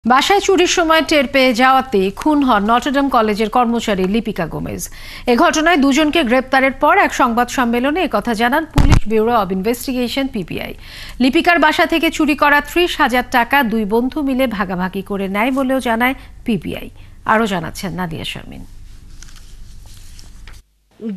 বাসায় চুরির সময় টের পেয়ে যাওয়াতে খুন হন নটরডেম কলেজের কর্মচারী লিপিকা গোমেজ। এ ঘটনায় দুজনকে গ্রেপ্তারের পর এক সংবাদ সম্মেলনে একথা জানান police bureau of investigation P B I. লিপিকার বাসা থেকে চুরি করা ৩০,০০০ টাকা দুই বন্ধু মিলে ভাগাভাগি করে নেয় বলেও জানায় পিবিআই। আরও জানাচ্ছেন নাদিয়া শারমিন।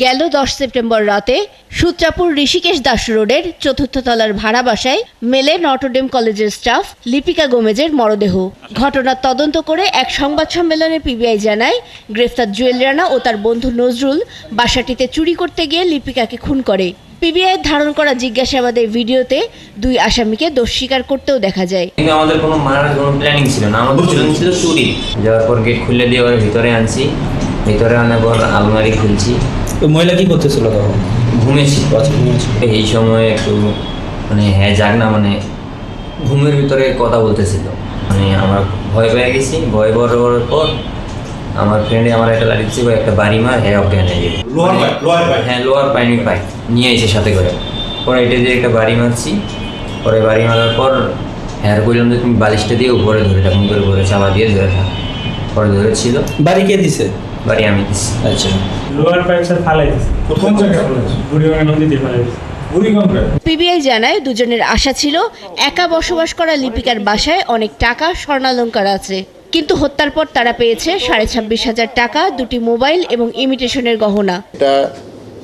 গেল 10 সেপ্টেম্বর রাতে সূত্রাপুর ঋষিকেশ দাস রোডের ৪র্থ তলার ভাড়া বাসায় মেলে নটরডেম কলেজের স্টাফ লিপিকা গোমেজের মরদেহ। ঘটনার তদন্ত করে এক সংবাদ সম্মেলনে পিবিআই জানায়, গ্রেফতার জুয়েল রানা ও তার বন্ধু নজরুল বাসাটিতে চুরি করতে গিয়ে লিপিকাকে খুন করে। পিবিআই ধারণ করা জিজ্ঞাসাবাদের ভিডিওতে দুই আসামিকে দোষ স্বীকার করতেও দেখা যায়। আমাদের কোনো মারার কোনো প্ল্যানিং ছিল না, আমাদের প্ল্যানিং ছিল চুরি। যাওয়ার পর গেট খুলে দিয়ে ওর ভিতরে আনছি, ভিতরে আনার পর আলমারি খুলছি। তো মহিলা কি করতেছিল তখন? ঘুমেছি। এই সময় একটু যাক না ঘুমের ভিতরে কথা বলতেছিল। আমার ভয় পেয়ে গেছি। ভয় পাওয়ার পর আমার ফ্রেন্ডে আমার একটা লাঠি দিচ্ছে, একটা বাড়ি মার অজ্ঞান হয়ে যাবে। লোয়ার পাইনি পাই নিয়ে এসে সাথে করে পরে এটা দিয়ে একটা বাড়ি মারছি। পরে বাড়ি মারার পর করলাম যে তুমি বালিশটা দিয়ে উপরে ধরে থাক, মুখের উপরে চাপা দিয়ে ধরে থাক। পরে ধরেছিল। বাড়ি কে দিছে? বাড়ি আমি দিচ্ছি। আচ্ছা, পিবিআই জানায়, দুজনের আশা ছিল একা বসবাস করা লিপিকার বাসায় অনেক টাকা স্বর্ণালংকার আছে, কিন্তু হত্যার পর তারা পেয়েছে 26,500 টাকা, 2টি মোবাইল এবং ইমিটেশনের গহনা। এটা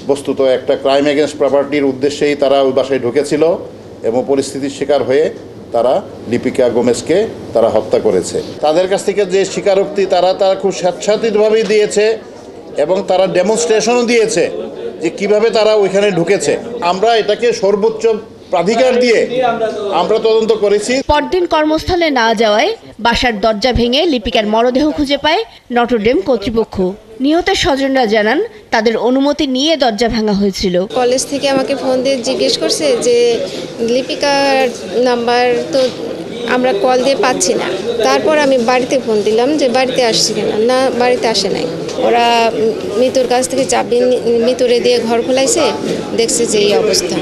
বস্তুত একটা ক্রাইম এগেনস্ট প্রপার্টির উদ্দেশ্যেই তারা ওই বাসায় ঢুকেছিল এবং পরিস্থিতির শিকার হয়ে তারা লিপিকা গোমেজকে তারা হত্যা করেছে। তাদের কাছ থেকে যে স্বীকারোক্তি তারা খুব স্বেচ্ছাকৃতভাবেই দিয়েছে এবং তারা ডেমনস্ট্রেশনও দিয়েছে যে কিভাবে তারা ওইখানে ঢুকেছে। আমরা এটাকে সর্বোচ্চ প্রাধিকার দিয়ে আমরা তদন্ত করেছি। পরদিন কর্মস্থলে না যাওয়ায় বাসার দরজা ভেঙে লিপিকার মরদেহ খুঁজে পায় নটরডেম কর্তৃপক্ষ। নিহতের স্বজনরা জানান, তাদের অনুমতি নিয়ে দরজা ভাঙা হয়েছিল। কলেজ থেকে আমাকে ফোন দিয়ে জিজ্ঞেস করছে যে লিপিকার নাম্বার তো আমরা কল দিয়ে পাচ্ছি না। তারপর আমি বাড়িতে ফোন দিলাম যে বাড়িতে আসছি কিনা, না বাড়িতে আসে নাই। ওরা মৃত্যুর কাছ থেকে চাবি মৃত্যুরে দিয়ে ঘর খোলাইছে, দেখছে যে এই অবস্থা।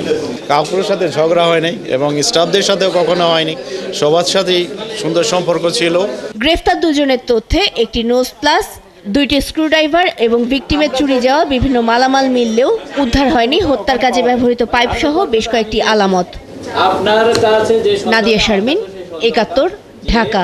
কাউকের সাথে ঝগড়া হয় নাই এবং স্টাফদের সাথেও কখনো হয়নি, সবার সাথেই সুন্দর সম্পর্ক ছিল। গ্রেফতার দুজনের তথ্যে একটি নোজ প্লাস, 2টি স্ক্রুড্রাইভার এবং ভিকটিমের চুরি যাওয়া বিভিন্ন মালামাল মিললেও উদ্ধার হয়নি হত্যার কাজে ব্যবহৃত পাইপ সহ বেশ কয়েকটি আলামত। নাদিয়া শারমিন, ৭১, ঢাকা।